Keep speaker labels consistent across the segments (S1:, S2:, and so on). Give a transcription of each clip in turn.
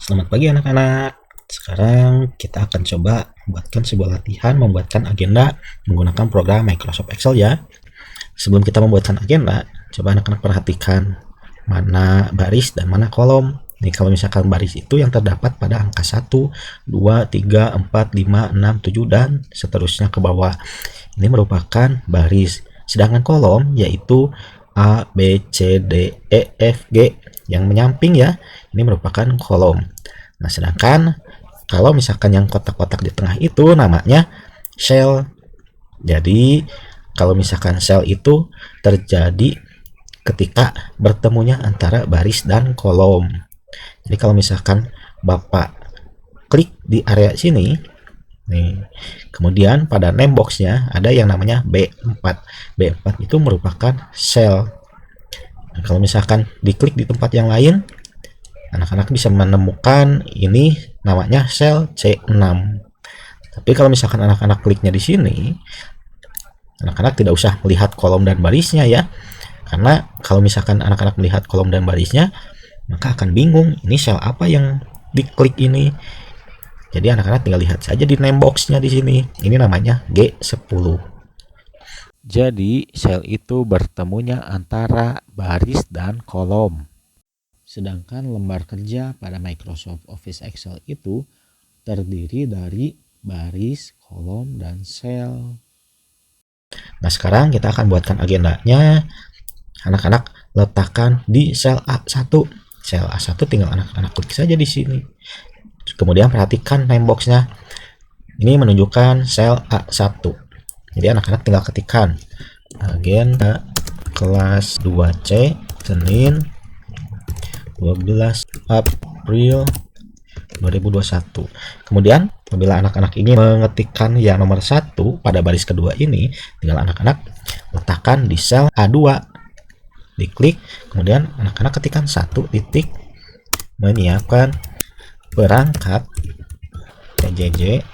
S1: Selamat pagi anak-anak. Sekarang kita akan coba membuatkan sebuah latihan membuatkan agenda menggunakan program Microsoft Excel ya. Sebelum kita membuatkan agenda, coba anak-anak perhatikan mana baris dan mana kolom. Nih kalau misalkan baris itu yang terdapat pada angka 1, 2, 3, 4, 5, 6, 7 dan seterusnya ke bawah. Ini merupakan baris. Sedangkan kolom yaitu A, B, C, D, E, F, G yang menyamping ya. Ini merupakan kolom. Nah, sedangkan kalau misalkan yang kotak-kotak di tengah itu namanya cell. Jadi, kalau misalkan cell itu terjadi ketika bertemunya antara baris dan kolom. Jadi, kalau misalkan Bapak klik di area sini, nih, kemudian pada name boxnya ada yang namanya B4. B4 itu merupakan cell. Nah, kalau misalkan diklik di tempat yang lain, anak-anak bisa menemukan ini namanya sel C6. Tapi kalau misalkan anak-anak kliknya di sini, anak-anak tidak usah melihat kolom dan barisnya ya. Karena kalau misalkan anak-anak melihat kolom dan barisnya, maka akan bingung ini sel apa yang diklik ini. Jadi anak-anak tinggal lihat saja di name boxnya di sini. Ini namanya G10.
S2: Jadi, sel itu bertemunya antara baris dan kolom. Sedangkan lembar kerja pada Microsoft Office Excel itu terdiri dari baris, kolom, dan sel.
S1: Nah, sekarang kita akan buatkan agendanya. Anak-anak letakkan di sel A1. Sel A1 tinggal anak-anak klik saja di sini. Kemudian perhatikan name boxnya. Ini menunjukkan sel A1. Jadi anak-anak tinggal ketikkan agenda kelas 2C Senin 12 April 2021. Kemudian apabila anak-anak ingin mengetikkan yang nomor 1 pada baris kedua ini, tinggal anak-anak letakkan di sel A2. Diklik, kemudian anak-anak ketikkan 1 titik menyiapkan perangkat PJJ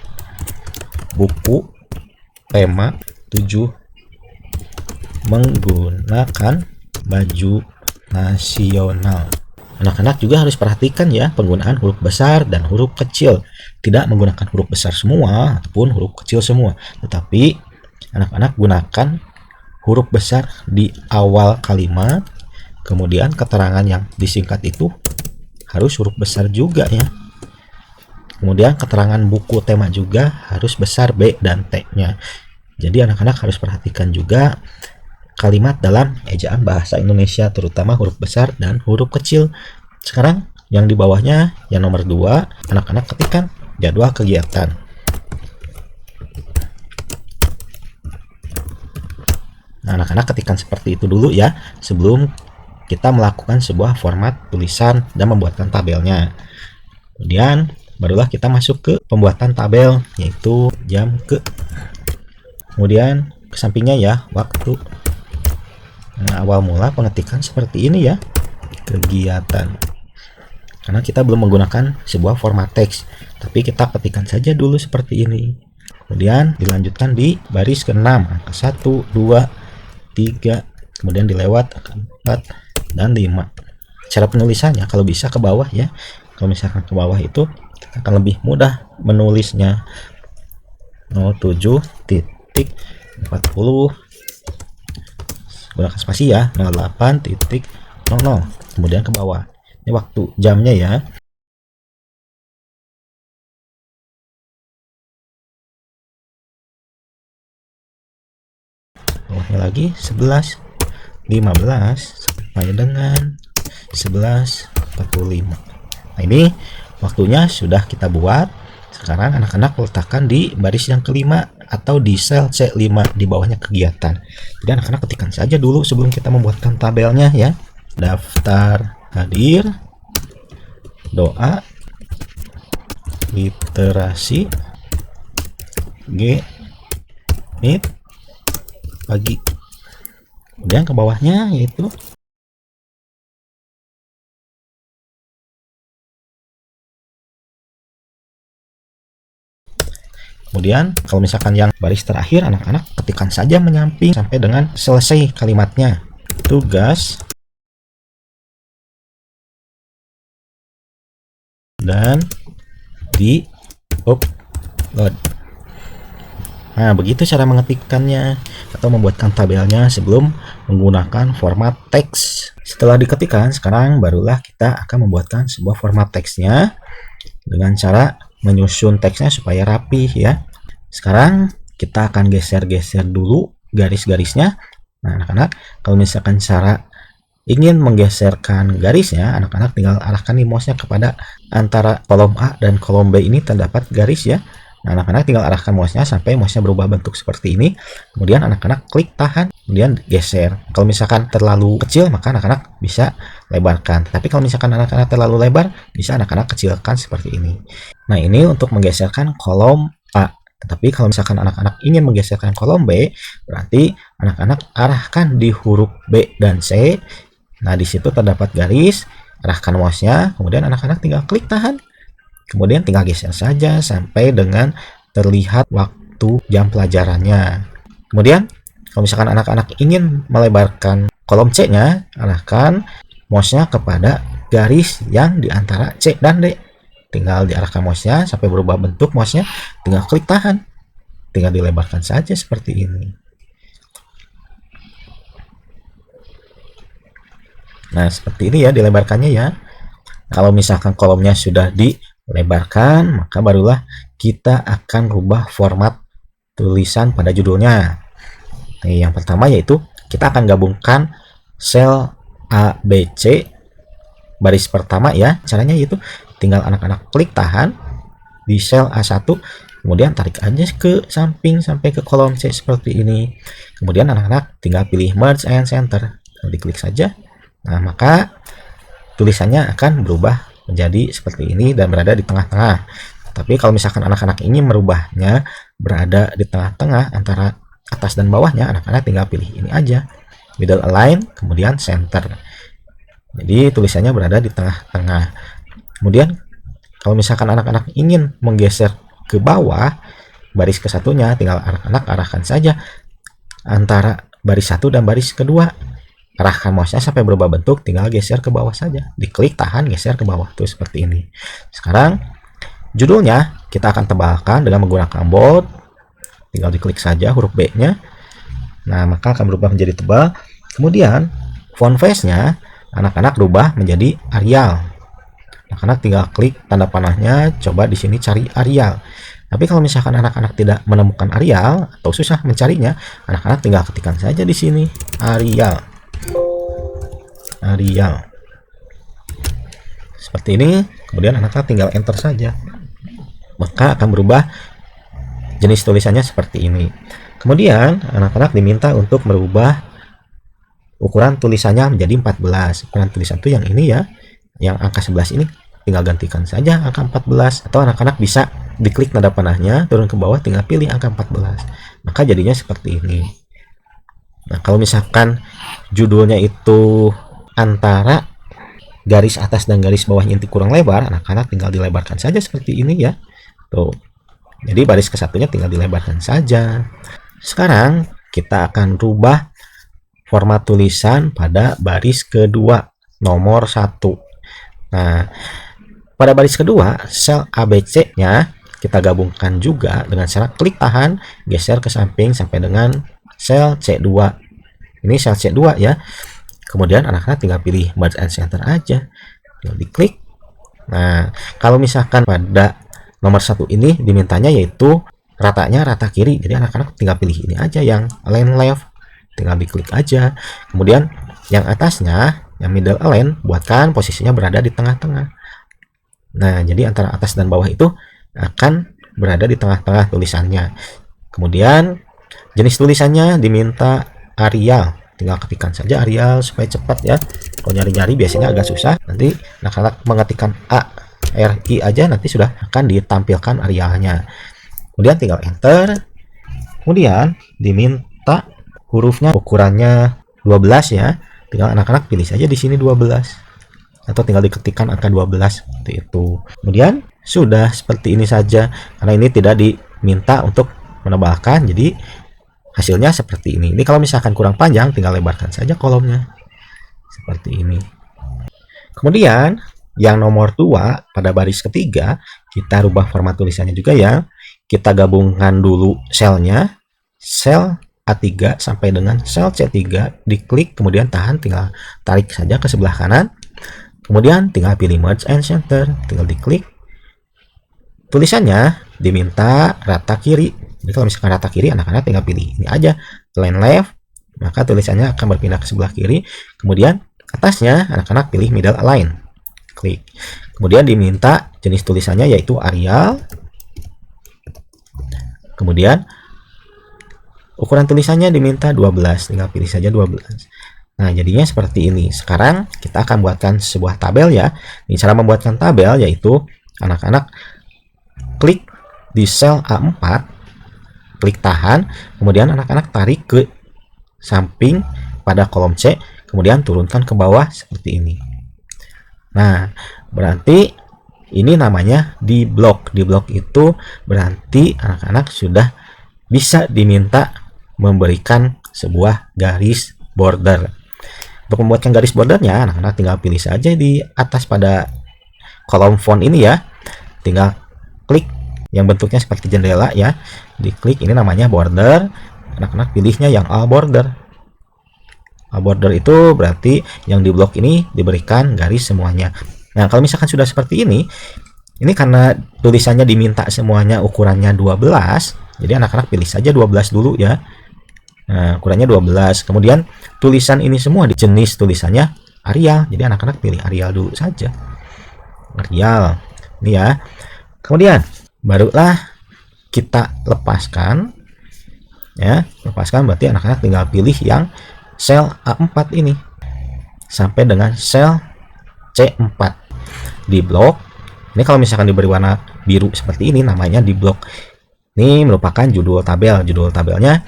S1: buku tema 7 menggunakan baju nasional. Anak-anak juga harus perhatikan ya penggunaan huruf besar dan huruf kecil. Tidak menggunakan huruf besar semua ataupun huruf kecil semua, tetapi anak-anak gunakan huruf besar di awal kalimat, kemudian keterangan yang disingkat itu harus huruf besar juga ya. Kemudian keterangan buku tema juga harus besar B dan T-nya. Jadi anak-anak harus perhatikan juga kalimat dalam ejaan bahasa Indonesia, terutama huruf besar dan huruf kecil. Sekarang yang di bawahnya, yang nomor 2, anak-anak ketikkan jadwal kegiatan. Nah, anak-anak ketikkan seperti itu dulu ya, sebelum kita melakukan sebuah format tulisan dan membuatkan tabelnya. Kemudian barulah kita masuk ke pembuatan tabel, yaitu jam ke. Kemudian ke sampingnya ya, waktu. Nah, awal mula pengetikan seperti ini ya, kegiatan. Karena kita belum menggunakan sebuah format teks, tapi kita ketikkan saja dulu seperti ini. Kemudian dilanjutkan di baris ke-6, angka 1, 2, 3, kemudian dilewat angka 4 dan 5. Cara penulisannya kalau bisa ke bawah ya. Kalau misalkan ke bawah itu kita akan lebih mudah menulisnya. 07 titik 40 gunakan spasi ya, 08.00, kemudian ke bawah. Ini waktu jamnya ya. Bawahnya lagi 11, 15 sampai dengan 11.45. Nah, ini waktunya sudah kita buat. Sekarang anak-anak letakkan di baris yang kelima atau di sel C5 di bawahnya kegiatan. Jadi anak-anak ketikkan saja dulu sebelum kita membuatkan tabelnya ya. Daftar hadir, doa, literasi, G, meet, pagi. Kemudian ke bawahnya yaitu kemudian kalau misalkan yang baris terakhir, anak-anak ketikkan saja menyamping sampai dengan selesai kalimatnya. Tugas dan di upload. Nah, begitu cara mengetikkannya atau membuatkan tabelnya sebelum menggunakan format teks. Setelah diketikkan, sekarang barulah kita akan membuatkan sebuah format teksnya dengan cara menyusun teksnya supaya rapi ya. Sekarang kita akan geser-geser dulu garis-garisnya. Nah, anak-anak, kalau misalkan cara ingin menggeserkan garisnya, anak-anak tinggal arahkan nih mouse-nya kepada antara kolom A dan kolom B ini terdapat garis ya. Nah, anak-anak tinggal arahkan mouse-nya sampai mouse-nya berubah bentuk seperti ini. Kemudian anak-anak klik tahan, kemudian geser. Kalau misalkan terlalu kecil, maka anak-anak bisa lebarkan. Tapi kalau misalkan anak-anak terlalu lebar, bisa anak-anak kecilkan seperti ini. Nah, ini untuk menggeserkan kolom A. Tetapi kalau misalkan anak-anak ingin menggeserkan kolom B, berarti anak-anak arahkan di huruf B dan C. Nah, di situ terdapat garis, arahkan mouse-nya, kemudian anak-anak tinggal klik tahan. Kemudian tinggal geser saja sampai dengan terlihat waktu jam pelajarannya. Kemudian kalau misalkan anak-anak ingin melebarkan kolom C-nya, arahkan mouse-nya kepada garis yang di antara C dan D. Tinggal diarahkan mouse-nya sampai berubah bentuk mouse-nya, tinggal klik tahan. Tinggal dilebarkan saja seperti ini. Nah, seperti ini ya dilebarkannya ya. Kalau misalkan kolomnya sudah dilebarkan, maka barulah kita akan rubah format tulisan pada judulnya. Nah, yang pertama yaitu kita akan gabungkan sel A, B, C baris pertama ya. Caranya yaitu tinggal anak-anak klik tahan di sel A1, kemudian tarik aja ke samping sampai ke kolom C seperti ini. Kemudian anak-anak tinggal pilih merge and center, diklik saja. Nah, maka tulisannya akan berubah menjadi seperti ini dan berada di tengah-tengah. Tapi kalau misalkan anak-anak ingin merubahnya berada di tengah-tengah antara atas dan bawahnya, anak-anak tinggal pilih ini aja, middle align, kemudian center. Jadi tulisannya berada di tengah-tengah. Kemudian kalau misalkan anak-anak ingin menggeser ke bawah baris kesatunya, tinggal anak-anak arahkan saja antara baris satu dan baris kedua. Arahkan mouse-nya sampai berubah bentuk, tinggal geser ke bawah saja. Diklik tahan, geser ke bawah tuh seperti ini. Sekarang judulnya kita akan tebalkan dengan menggunakan bold. Tinggal diklik saja huruf B-nya. Nah, maka akan berubah menjadi tebal. Kemudian font face-nya anak-anak rubah menjadi Arial. Anak-anak tinggal klik tanda panahnya, coba di sini cari Arial. Tapi kalau misalkan anak-anak tidak menemukan Arial atau susah mencarinya, anak-anak tinggal ketikkan saja di sini Arial. Seperti ini. Kemudian anak-anak tinggal enter saja, maka akan berubah jenis tulisannya seperti ini. Kemudian anak-anak diminta untuk merubah ukuran tulisannya menjadi 14. Ukuran tulisan itu yang ini ya, yang angka 11 ini tinggal gantikan saja angka 14, atau anak-anak bisa diklik tanda panahnya, turun ke bawah, tinggal pilih angka 14, maka jadinya seperti ini. Nah, kalau misalkan judulnya itu antara garis atas dan garis bawahnya inti kurang lebar, anak-anak tinggal dilebarkan saja seperti ini ya. Tuh. Jadi baris kesatunya tinggal dilebarkan saja. Sekarang kita akan rubah format tulisan pada baris kedua, nomor 1. Nah, pada baris kedua, sel ABC-nya kita gabungkan juga dengan cara klik tahan, geser ke samping sampai dengan sel C2. Ini sel C2 ya. Kemudian anak-anak tinggal pilih merge and center aja, tinggal diklik. Nah, kalau misalkan pada nomor 1 ini dimintanya yaitu ratanya rata kiri, jadi anak-anak tinggal pilih ini aja yang align left, tinggal diklik aja. Kemudian yang atasnya, yang middle align, buatkan posisinya berada di tengah-tengah. Nah, jadi antara atas dan bawah itu akan berada di tengah-tengah tulisannya. Kemudian jenis tulisannya diminta Arial, tinggal ketikkan saja Arial supaya cepat ya. Kalau nyari-nyari biasanya agak susah, nanti anak-anak mengetikkan ARI aja, nanti sudah akan ditampilkan Arialnya. Kemudian tinggal enter. Kemudian diminta hurufnya ukurannya 12 ya, tinggal anak-anak pilih saja di sini 12, atau tinggal diketikkan angka 12 seperti itu. Kemudian sudah seperti ini saja, karena ini tidak diminta untuk menebalkan, jadi hasilnya seperti ini. Ini kalau misalkan kurang panjang, tinggal lebarkan saja kolomnya seperti ini. Kemudian yang nomor 2 pada baris ketiga, kita rubah format tulisannya juga ya. Kita gabungkan dulu selnya, sel A3 sampai dengan sel C3, diklik kemudian tahan, tinggal tarik saja ke sebelah kanan. Kemudian tinggal pilih merge and center, tinggal diklik. Tulisannya diminta rata kiri. Jadi kalau misalkan rata kiri, anak-anak tinggal pilih ini aja, line left, maka tulisannya akan berpindah ke sebelah kiri. Kemudian atasnya anak-anak pilih middle align, klik. Kemudian diminta jenis tulisannya yaitu Arial. Kemudian ukuran tulisannya diminta 12, tinggal pilih saja 12. Nah, jadinya seperti ini. Sekarang kita akan buatkan sebuah tabel ya. Ini cara membuatkan tabel yaitu anak-anak klik di sel A4, klik tahan, kemudian anak-anak tarik ke samping pada kolom C, kemudian turunkan ke bawah seperti ini. Nah, berarti ini namanya di blok. Di blok itu berarti anak-anak sudah bisa diminta memberikan sebuah garis border. Untuk membuatkan garis bordernya, anak-anak tinggal pilih saja di atas pada kolom font ini ya. Tinggal klik yang bentuknya seperti jendela ya. Diklik, ini namanya border. Anak-anak pilihnya yang all border. All border itu berarti yang di blok ini diberikan garis semuanya. Nah, kalau misalkan sudah seperti ini karena tulisannya diminta semuanya ukurannya 12, jadi anak-anak pilih saja 12 dulu ya. Nah, ukurannya 12. Kemudian tulisan ini semua di jenis tulisannya Arial. Jadi anak-anak pilih Arial dulu saja. Arial. Ini ya. Kemudian barulah kita lepaskan. Ya, lepaskan berarti anak-anak tinggal pilih yang sel A4 ini sampai dengan sel C4 di blok. Ini kalau misalkan diberi warna biru seperti ini namanya di blok. Ini merupakan judul tabel. Judul tabelnya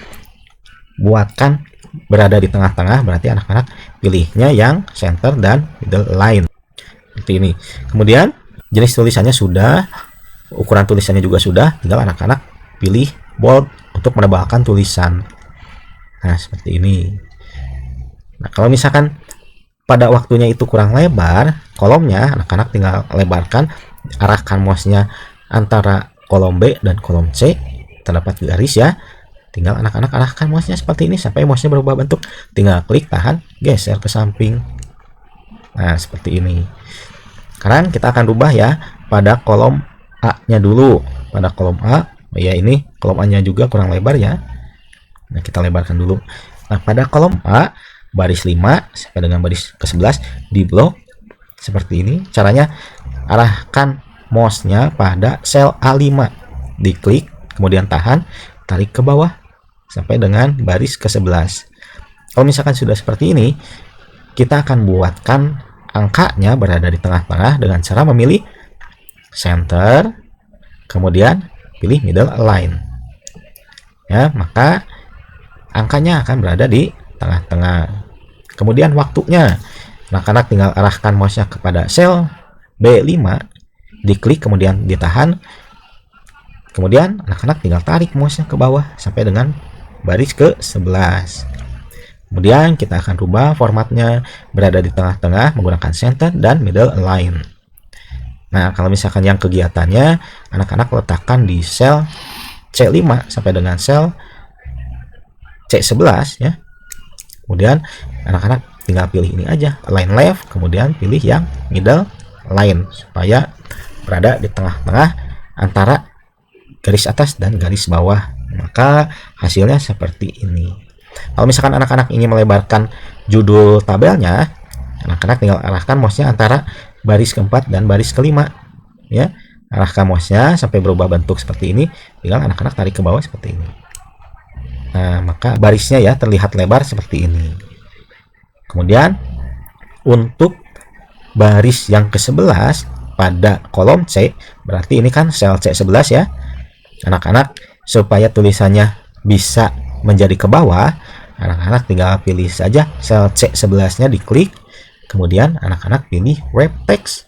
S1: buatkan berada di tengah-tengah, berarti anak-anak pilihnya yang center dan middle line seperti ini. Kemudian jenis tulisannya sudah, ukuran tulisannya juga sudah, tinggal anak-anak pilih bold untuk menebalkan tulisan. Nah, seperti ini. Nah, kalau misalkan pada waktunya itu kurang lebar kolomnya, anak-anak tinggal lebarkan, arahkan mouse-nya antara kolom B dan kolom C, terdapat garis ya. Tinggal anak-anak arahkan mouse-nya seperti ini sampai mouse-nya berubah bentuk. Tinggal klik tahan, geser ke samping. Nah, seperti ini. Sekarang kita akan rubah ya pada kolom A-nya dulu. Pada kolom A, ya ini kolom A-nya juga kurang lebar ya. Nah, kita lebarkan dulu. Nah, pada kolom A, baris 5 sampai dengan baris ke-11 di blok seperti ini. Caranya arahkan mouse-nya pada sel A5. Diklik, kemudian tahan, tarik ke bawah sampai dengan baris ke-11. Kalau misalkan sudah seperti ini, kita akan buatkan angkanya berada di tengah-tengah dengan cara memilih center, kemudian pilih middle align. Ya, maka angkanya akan berada di tengah-tengah. Kemudian waktunya, anak-anak tinggal arahkan mouse-nya kepada sel B5, diklik kemudian ditahan. Kemudian anak-anak tinggal tarik mouse-nya ke bawah sampai dengan baris ke-11. Kemudian kita akan rubah formatnya berada di tengah-tengah menggunakan center dan middle align. Nah, kalau misalkan yang kegiatannya anak-anak letakkan di sel C5 sampai dengan sel C11 ya. Kemudian anak-anak tinggal pilih ini aja, align left, kemudian pilih yang middle align supaya berada di tengah-tengah antara garis atas dan garis bawah. Maka hasilnya seperti ini. Kalau misalkan anak-anak ingin melebarkan judul tabelnya, anak-anak tinggal arahkan mouse-nya antara baris keempat dan baris kelima ya. Arahkan mouse-nya sampai berubah bentuk seperti ini, tinggal anak-anak tarik ke bawah seperti ini. Nah, maka barisnya ya terlihat lebar seperti ini. Kemudian untuk baris yang ke-11 pada kolom C, berarti ini kan sel C11 ya. Anak-anak supaya tulisannya bisa menjadi ke bawah, anak-anak tinggal pilih saja sel C11-nya, diklik, kemudian anak-anak pilih wrap text.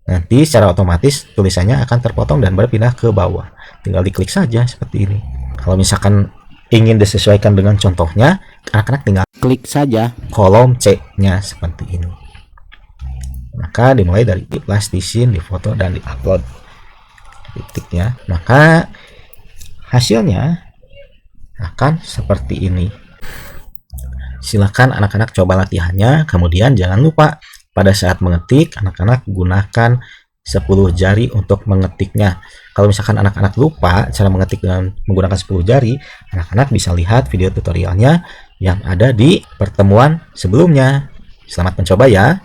S1: Nanti secara otomatis tulisannya akan terpotong dan berpindah ke bawah. Tinggal diklik saja seperti ini. Kalau misalkan ingin disesuaikan dengan contohnya, anak-anak tinggal klik saja kolom C-nya seperti ini. Maka dimulai dari di plastisin, di foto, dan di upload titiknya. Maka hasilnya akan seperti ini. Silakan anak-anak coba latihannya. Kemudian jangan lupa pada saat mengetik, anak-anak gunakan 10 jari untuk mengetiknya. Kalau misalkan anak-anak lupa cara mengetik dengan menggunakan 10 jari, anak-anak bisa lihat video tutorialnya yang ada di pertemuan sebelumnya. Selamat mencoba ya.